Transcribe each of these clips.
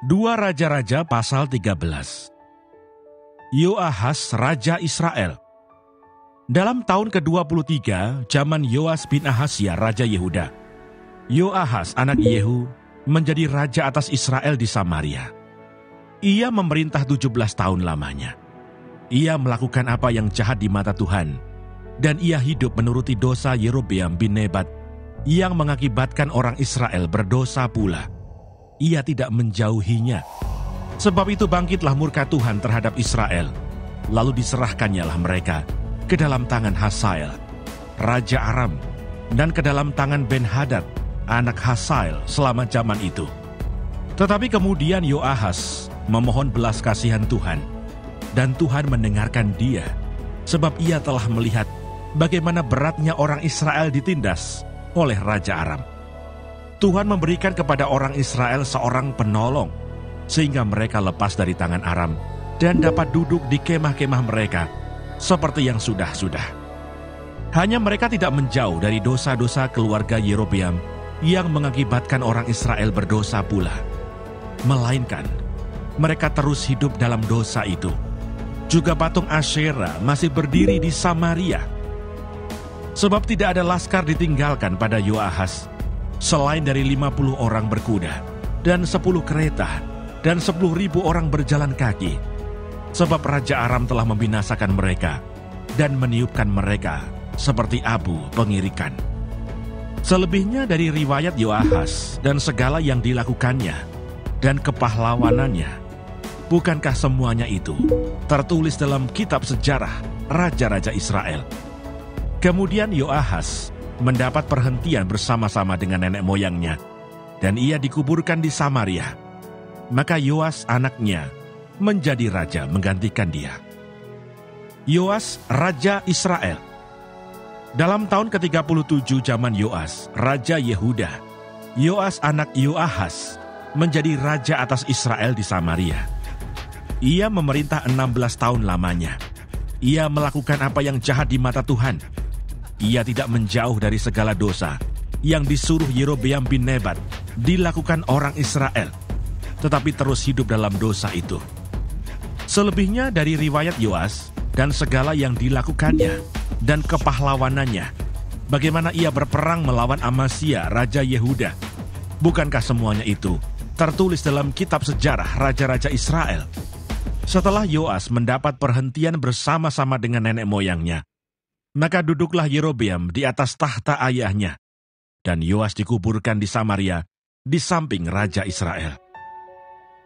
2 Raja-Raja pasal 13. Yoahas Raja Israel. Dalam tahun ke-23 zaman Yoas bin Ahasya Raja Yehuda, Yoahas anak Yehu menjadi raja atas Israel di Samaria. Ia memerintah 17 tahun lamanya. Ia melakukan apa yang jahat di mata Tuhan, dan ia hidup menuruti dosa Yerobeam bin Nebat yang mengakibatkan orang Israel berdosa pula. Ia tidak menjauhinya. Sebab itu bangkitlah murka Tuhan terhadap Israel, lalu diserahkannyalah mereka ke dalam tangan Hasael, Raja Aram, dan ke dalam tangan Ben-Hadad, anak Hasael selama zaman itu. Tetapi kemudian Yoahas memohon belas kasihan Tuhan, dan Tuhan mendengarkan dia, sebab ia telah melihat bagaimana beratnya orang Israel ditindas oleh Raja Aram. Tuhan memberikan kepada orang Israel seorang penolong, sehingga mereka lepas dari tangan Aram dan dapat duduk di kemah-kemah mereka seperti yang sudah-sudah. Hanya mereka tidak menjauh dari dosa-dosa keluarga Yerobeam yang mengakibatkan orang Israel berdosa pula, melainkan mereka terus hidup dalam dosa itu. Juga patung Asyera masih berdiri di Samaria. Sebab tidak ada laskar ditinggalkan pada Yoahas, selain dari 50 orang berkuda, dan 10 kereta, dan 10.000 orang berjalan kaki. Sebab Raja Aram telah membinasakan mereka, dan meniupkan mereka seperti abu pengirikan. Selebihnya dari riwayat Yoahas, dan segala yang dilakukannya, dan kepahlawanannya, bukankah semuanya itu tertulis dalam kitab sejarah Raja-Raja Israel? Kemudian Yoahas mendapat perhentian bersama-sama dengan nenek moyangnya, dan ia dikuburkan di Samaria. Maka Yoas anaknya menjadi raja menggantikan dia. Yoas Raja Israel. Dalam tahun ke-37 zaman Yoas, Raja Yehuda, Yoas anak Yoahas menjadi raja atas Israel di Samaria. Ia memerintah 16 tahun lamanya. Ia melakukan apa yang jahat di mata Tuhan. Ia tidak menjauh dari segala dosa yang disuruh Yerobeam bin Nebat dilakukan orang Israel, tetapi terus hidup dalam dosa itu. Selebihnya dari riwayat Yoas dan segala yang dilakukannya dan kepahlawanannya, bagaimana ia berperang melawan Amasya Raja Yehuda, bukankah semuanya itu tertulis dalam kitab sejarah Raja-Raja Israel? Setelah Yoas mendapat perhentian bersama-sama dengan nenek moyangnya, maka duduklah Yerobeam di atas tahta ayahnya, dan Yoas dikuburkan di Samaria di samping Raja Israel.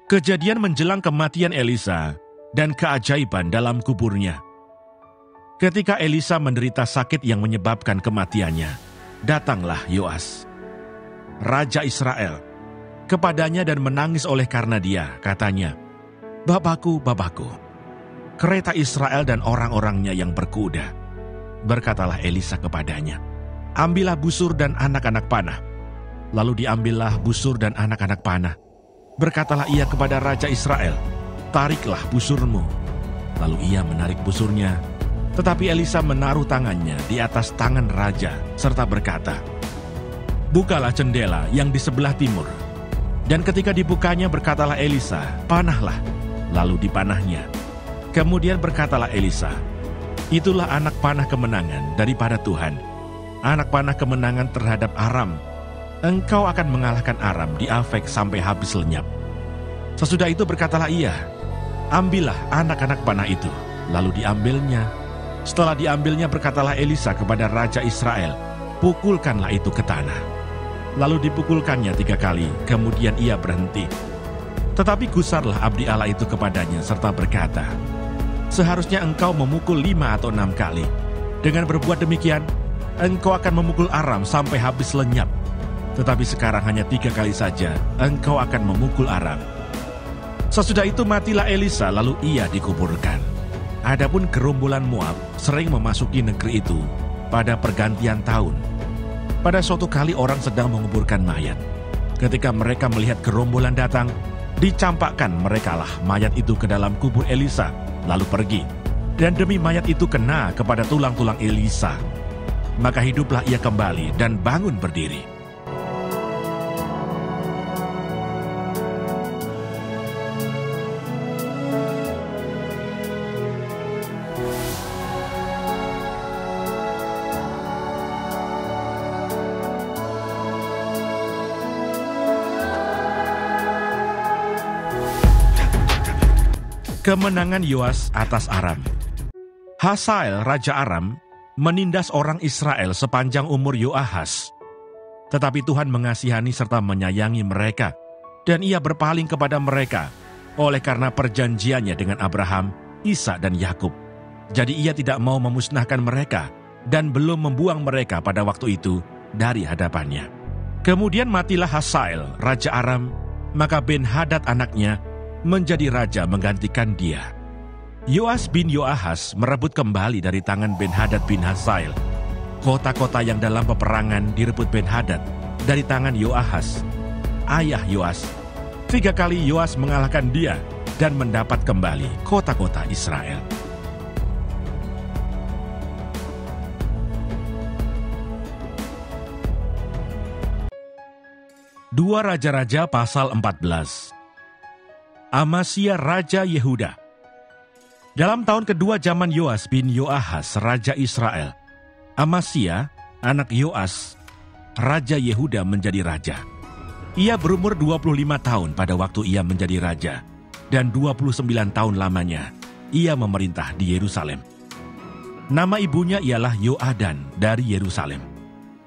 Kejadian menjelang kematian Elisa dan keajaiban dalam kuburnya. Ketika Elisa menderita sakit yang menyebabkan kematiannya, datanglah Yoas, Raja Israel, kepadanya dan menangis oleh karena dia. Katanya, "Bapakku, Bapakku, kereta Israel dan orang-orangnya yang berkuda." Berkatalah Elisa kepadanya, "Ambillah busur dan anak-anak panah." Lalu diambillah busur dan anak-anak panah. Berkatalah ia kepada Raja Israel, "Tariklah busurmu." Lalu ia menarik busurnya, tetapi Elisa menaruh tangannya di atas tangan raja, serta berkata, "Bukalah jendela yang di sebelah timur." Dan ketika dibukanya berkatalah Elisa, "Panahlah." Lalu dipanahnya. Kemudian berkatalah Elisa, "Itulah anak panah kemenangan daripada Tuhan, anak panah kemenangan terhadap Aram. Engkau akan mengalahkan Aram di Afek sampai habis lenyap." Sesudah itu berkatalah ia, "Ambillah anak-anak panah itu." Lalu diambilnya. Setelah diambilnya berkatalah Elisa kepada Raja Israel, "Pukulkanlah itu ke tanah." Lalu dipukulkannya 3 kali, kemudian ia berhenti. Tetapi gusarlah abdi Allah itu kepadanya serta berkata, "Seharusnya engkau memukul 5 atau 6 kali. Dengan berbuat demikian, engkau akan memukul Aram sampai habis lenyap. Tetapi sekarang hanya 3 kali saja engkau akan memukul Aram." Sesudah itu matilah Elisa, lalu ia dikuburkan. Adapun gerombolan Moab sering memasuki negeri itu pada pergantian tahun. Pada suatu kali orang sedang menguburkan mayat. Ketika mereka melihat gerombolan datang, dicampakkan merekalah mayat itu ke dalam kubur Elisa, lalu pergi. Dan demi mayat itu kena kepada tulang-tulang Elisa. Maka hiduplah ia kembali dan bangun berdiri. Kemenangan Yoas atas Aram. Hazael, Raja Aram, menindas orang Israel sepanjang umur Yoahas. Tetapi Tuhan mengasihani serta menyayangi mereka, dan ia berpaling kepada mereka oleh karena perjanjiannya dengan Abraham, Ishak dan Yakub. Jadi ia tidak mau memusnahkan mereka dan belum membuang mereka pada waktu itu dari hadapannya. Kemudian matilah Hazael, Raja Aram, maka Ben-Hadad anaknya menjadi raja menggantikan dia. Yoas bin Yoahas merebut kembali dari tangan Ben-Hadad bin Hazael kota-kota yang dalam peperangan direbut Ben-Hadad dari tangan Yoahas, ayah Yoas. 3 kali Yoas mengalahkan dia dan mendapat kembali kota-kota Israel. Dua Raja-Raja pasal 14. Amasya Raja Yehuda. Dalam tahun kedua zaman Yoas bin Yoahas Raja Israel, Amasya, anak Yoas, Raja Yehuda menjadi raja. Ia berumur 25 tahun pada waktu ia menjadi raja, dan 29 tahun lamanya ia memerintah di Yerusalem. Nama ibunya ialah Yoadan dari Yerusalem.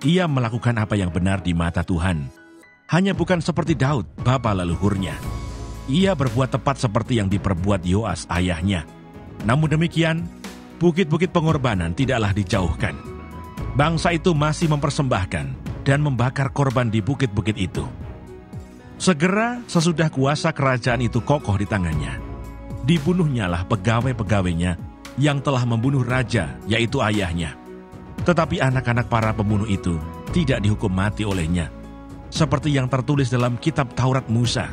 Ia melakukan apa yang benar di mata Tuhan, hanya bukan seperti Daud, bapa leluhurnya. Ia berbuat tepat seperti yang diperbuat Yoas ayahnya. Namun demikian, bukit-bukit pengorbanan tidaklah dijauhkan. Bangsa itu masih mempersembahkan dan membakar korban di bukit-bukit itu. Segera sesudah kuasa kerajaan itu kokoh di tangannya, dibunuhnyalah pegawai-pegawainya yang telah membunuh raja, yaitu ayahnya. Tetapi anak-anak para pembunuh itu tidak dihukum mati olehnya, seperti yang tertulis dalam kitab Taurat Musa,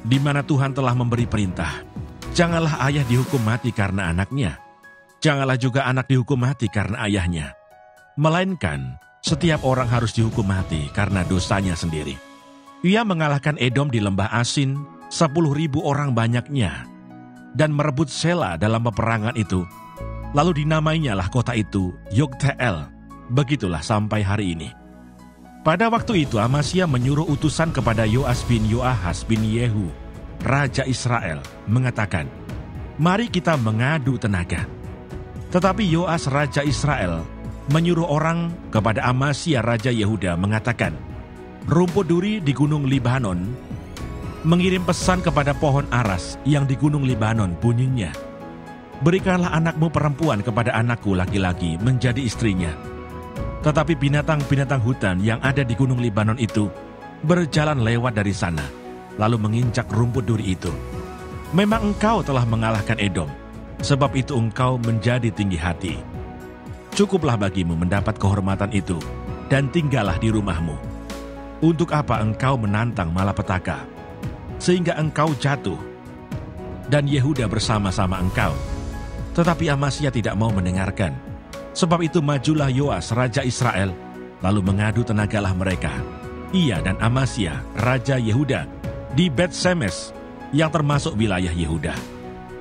di mana Tuhan telah memberi perintah, janganlah ayah dihukum mati karena anaknya, janganlah juga anak dihukum mati karena ayahnya, melainkan setiap orang harus dihukum mati karena dosanya sendiri. Ia mengalahkan Edom di lembah Asin, 10.000 orang banyaknya, dan merebut Sela dalam peperangan itu. Lalu dinamainyalah kota itu Yokteel. Begitulah sampai hari ini. Pada waktu itu Amasya menyuruh utusan kepada Yoas bin Yoahas bin Yehu, Raja Israel, mengatakan, "Mari kita mengadu tenaga." Tetapi Yoas Raja Israel menyuruh orang kepada Amasya Raja Yehuda mengatakan, "Rumput duri di gunung Libanon mengirim pesan kepada pohon aras yang di gunung Libanon bunyinya, berikanlah anakmu perempuan kepada anakku laki-laki menjadi istrinya." Tetapi binatang-binatang hutan yang ada di gunung Libanon itu berjalan lewat dari sana, lalu menginjak rumput duri itu. Memang engkau telah mengalahkan Edom, sebab itu engkau menjadi tinggi hati. Cukuplah bagimu mendapat kehormatan itu, dan tinggallah di rumahmu. Untuk apa engkau menantang malapetaka, sehingga engkau jatuh, dan Yehuda bersama-sama engkau? Tetapi Amasya tidak mau mendengarkan. Sebab itu majulah Yoas Raja Israel, lalu mengadu tenagalah mereka, ia dan Amasya Raja Yehuda, di Bet-Semes yang termasuk wilayah Yehuda.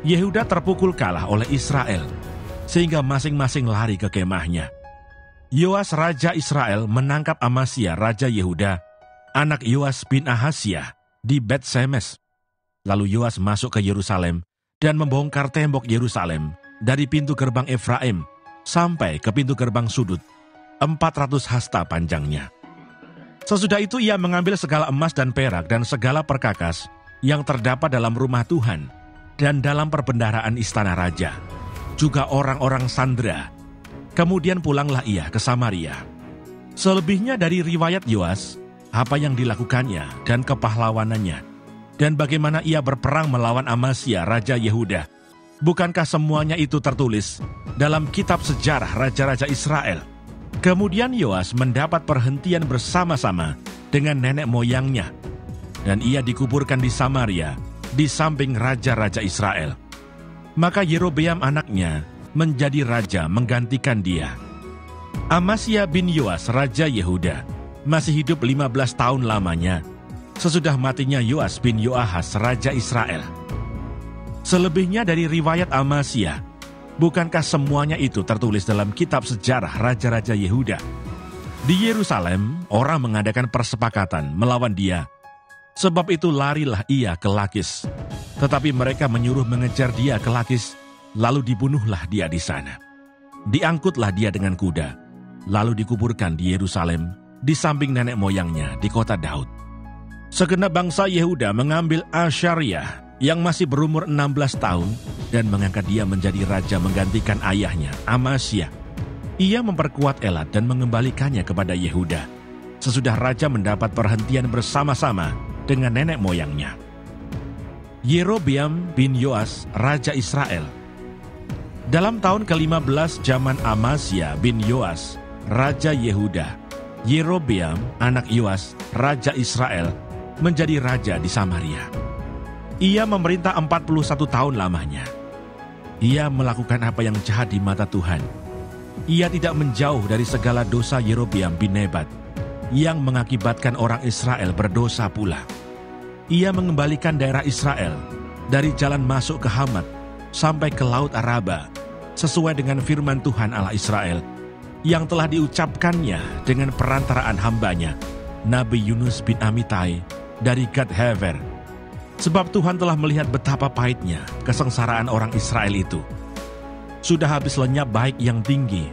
Yehuda terpukul kalah oleh Israel, sehingga masing-masing lari ke kemahnya. Yoas Raja Israel menangkap Amasya Raja Yehuda, anak Yoas bin Ahasya, di Bet-Semes. Lalu Yoas masuk ke Yerusalem dan membongkar tembok Yerusalem dari pintu gerbang Efraim sampai ke pintu gerbang sudut, 400 hasta panjangnya. Sesudah itu ia mengambil segala emas dan perak dan segala perkakas yang terdapat dalam rumah Tuhan dan dalam perbendaharaan istana raja, juga orang-orang sandera. Kemudian pulanglah ia ke Samaria. Selebihnya dari riwayat Yoas, apa yang dilakukannya dan kepahlawanannya, dan bagaimana ia berperang melawan Amasya Raja Yehuda, bukankah semuanya itu tertulis dalam kitab sejarah Raja-Raja Israel? Kemudian Yoas mendapat perhentian bersama-sama dengan nenek moyangnya, dan ia dikuburkan di Samaria, di samping raja-raja Israel. Maka Yerobeam anaknya menjadi raja menggantikan dia. Amasya bin Yoas Raja Yehuda masih hidup 15 tahun lamanya, sesudah matinya Yoas bin Yoahas Raja Israel. Selebihnya dari riwayat Amasya, bukankah semuanya itu tertulis dalam kitab sejarah Raja-Raja Yehuda? Di Yerusalem, orang mengadakan persepakatan melawan dia. Sebab itu larilah ia ke Lakis. Tetapi mereka menyuruh mengejar dia ke Lakis, lalu dibunuhlah dia di sana. Diangkutlah dia dengan kuda, lalu dikuburkan di Yerusalem, di samping nenek moyangnya di kota Daud. Segenap bangsa Yehuda mengambil Asyariah yang masih berumur 16 tahun dan mengangkat dia menjadi raja menggantikan ayahnya, Amasiah. Ia memperkuat Elat dan mengembalikannya kepada Yehuda, sesudah raja mendapat perhentian bersama-sama dengan nenek moyangnya. Yerobeam bin Yoas, Raja Israel. Dalam tahun ke-15 zaman Amasiah bin Yoas, Raja Yehuda, Yerobeam anak Yoas, Raja Israel, menjadi raja di Samaria. Ia memerintah 41 tahun lamanya. Ia melakukan apa yang jahat di mata Tuhan. Ia tidak menjauh dari segala dosa Yerobeam bin Nebat, yang mengakibatkan orang Israel berdosa pula. Ia mengembalikan daerah Israel dari jalan masuk ke Hamat sampai ke Laut Araba, sesuai dengan firman Tuhan Allah Israel, yang telah diucapkannya dengan perantaraan hambanya, Nabi Yunus bin Amitai dari Gad Hefer. Sebab Tuhan telah melihat betapa pahitnya kesengsaraan orang Israel itu. Sudah habis lenyap baik yang tinggi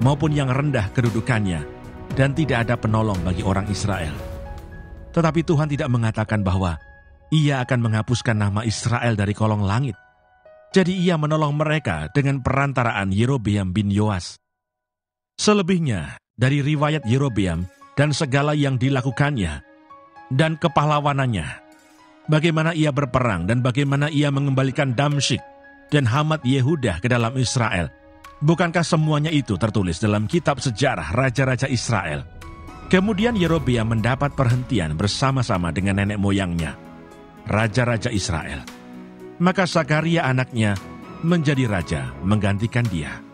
maupun yang rendah kedudukannya, dan tidak ada penolong bagi orang Israel. Tetapi Tuhan tidak mengatakan bahwa Ia akan menghapuskan nama Israel dari kolong langit. Jadi Ia menolong mereka dengan perantaraan Yerobeam bin Yoas. Selebihnya dari riwayat Yerobeam dan segala yang dilakukannya dan kepahlawanannya, bagaimana ia berperang dan bagaimana ia mengembalikan Damsyik dan Hamat Yehuda ke dalam Israel, bukankah semuanya itu tertulis dalam kitab sejarah Raja-Raja Israel? Kemudian Yerobeam mendapat perhentian bersama-sama dengan nenek moyangnya, Raja-Raja Israel. Maka Sakaria anaknya menjadi raja menggantikan dia.